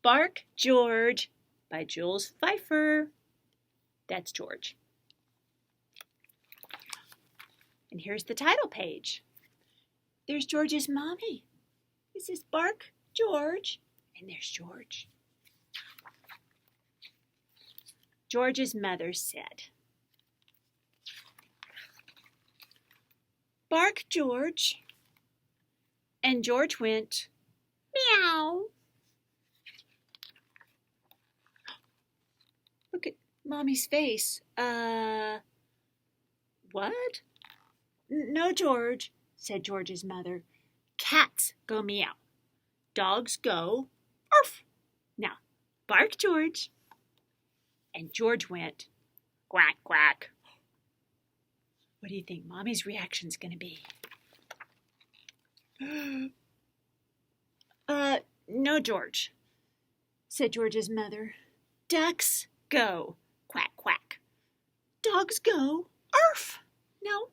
Bark, George by Jules Feiffer. That's George. And here's the title page. There's George's mommy. It says Bark, George, and there's George. George's mother said, Bark, George. And George went, meow. Look at Mommy's face. What? No, George, said George's mother. Cats go meow. Dogs go arf. Now, bark, George. And George went, quack, quack. What do you think Mommy's reaction's going to be? No, George, said George's mother. Ducks go quack, quack. Dogs go arf. Now,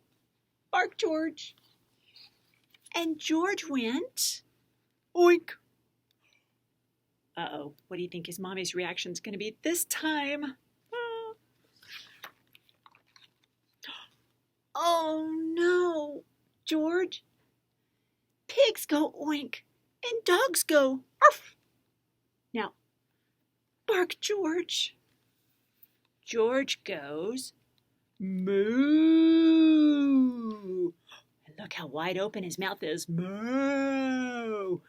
bark, George. And George went, oink. Uh-oh, what do you think his Mommy's reaction's going to be this time? Oh, no, George. Pigs go oink and dogs go arf. Now, bark, George. George goes moo. And look how wide open his mouth is. Moo.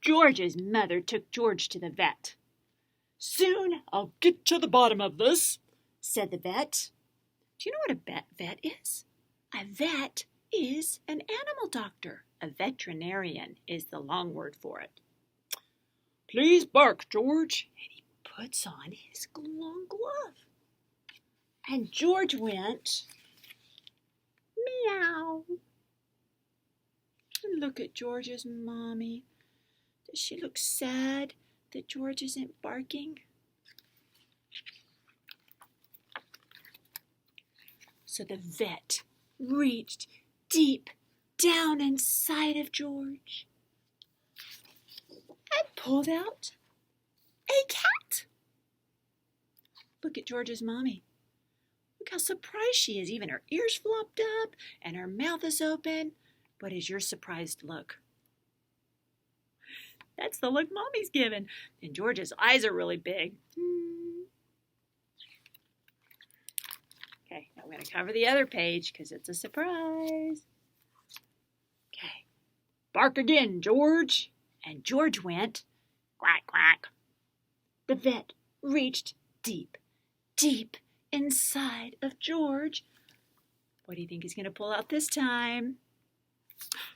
George's mother took George to the vet. Soon I'll get to the bottom of this, said the vet. Do you know what a vet is? A vet is an animal doctor. A veterinarian is the long word for it. Please bark, George. And he puts on his long glove. And George went, meow. And look at George's mommy. Does she look sad that George isn't barking? So the vet reached deep down inside of George and pulled out a cat. Look at George's mommy. Look how surprised she is. Even her ears flopped up and her mouth is open. What is your surprised look? That's the look Mommy's given. And George's eyes are really big. Okay, now we're going to cover the other page because it's a surprise. Okay, bark again, George. And George went, quack, quack. The vet reached deep, deep inside of George. What do you think he's going to pull out this time?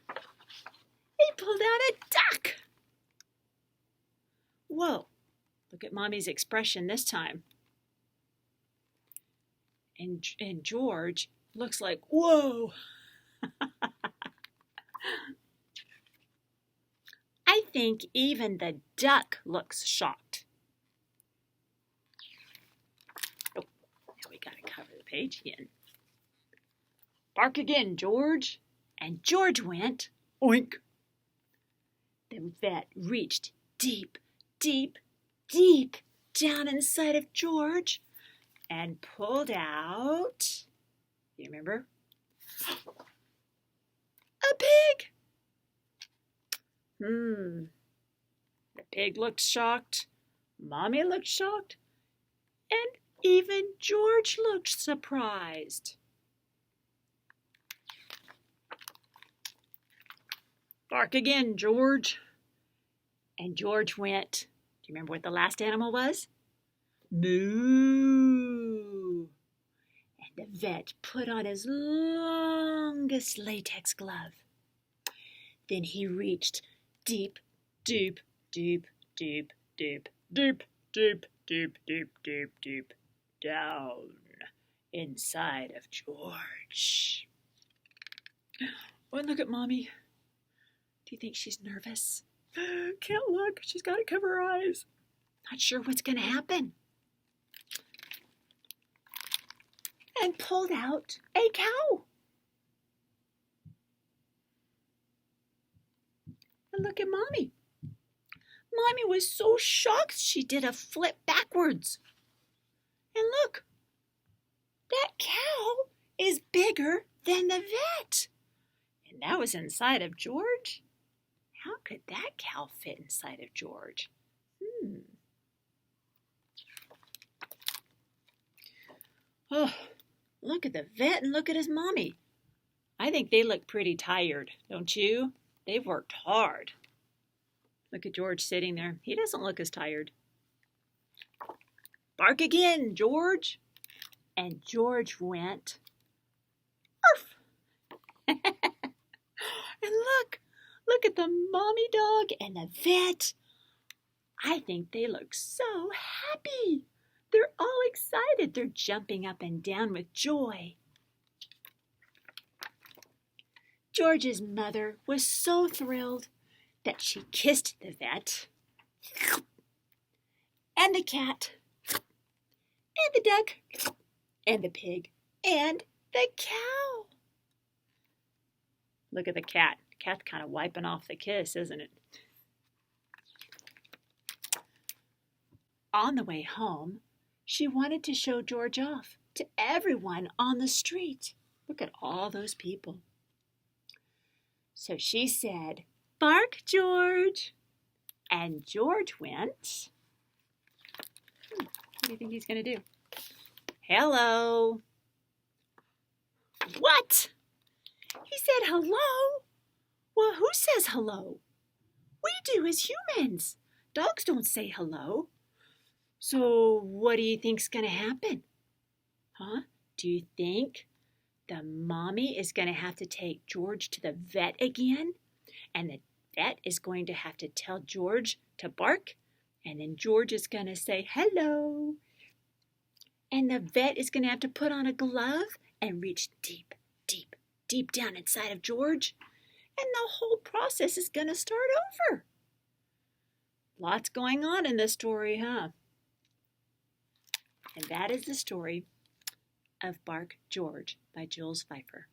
He pulled out a duck. Whoa, look at Mommy's expression this time. And George looks like, whoa. I think even the duck looks shocked. Oh, now we got to cover the page again. Bark again, George. And George went, oink. The vet reached deep, deep, deep down inside of George and pulled out, you remember? A pig. The pig looked shocked, Mommy looked shocked, and even George looked surprised. Bark again, George. And George went, do you remember what the last animal was? Moo. And the vet put on his longest latex glove. Then he reached deep, deep, deep, deep, deep, deep, deep, deep, deep, deep, deep, down inside of George. Oh, and look at Mommy. Do you think she's nervous? Can't look. She's got to cover her eyes. Not sure what's going to happen. And pulled out a cow. And look at Mommy. Mommy was so shocked she did a flip backwards. And look, that cow is bigger than the vet. And that was inside of George? How could that cow fit inside of George? Oh, look at the vet and look at his mommy. I think they look pretty tired, don't you? They've worked hard. Look at George sitting there. He doesn't look as tired. Bark again, George. And George went, arf. And look at the mommy dog and the vet. I think they look so happy. They're all excited. They're jumping up and down with joy. George's mother was so thrilled that she kissed the vet and the cat and the duck and the pig and the cow. Look at the cat. The cat's kind of wiping off the kiss, isn't it? On the way home, she wanted to show George off to everyone on the street. Look at all those people. So she said, "Bark, George." And George went, what do you think he's going to do? Hello. What? He said hello? Well, who says hello? We do as humans. Dogs don't say hello. So what do you think's going to happen? Huh? Do you think the mommy is going to have to take George to the vet again? And the vet is going to have to tell George to bark? And then George is going to say hello. And the vet is going to have to put on a glove and reach deep, deep, deep down inside of George. And the whole process is going to start over. Lots going on in this story, huh? And that is the story of Bark George by Jules Feiffer.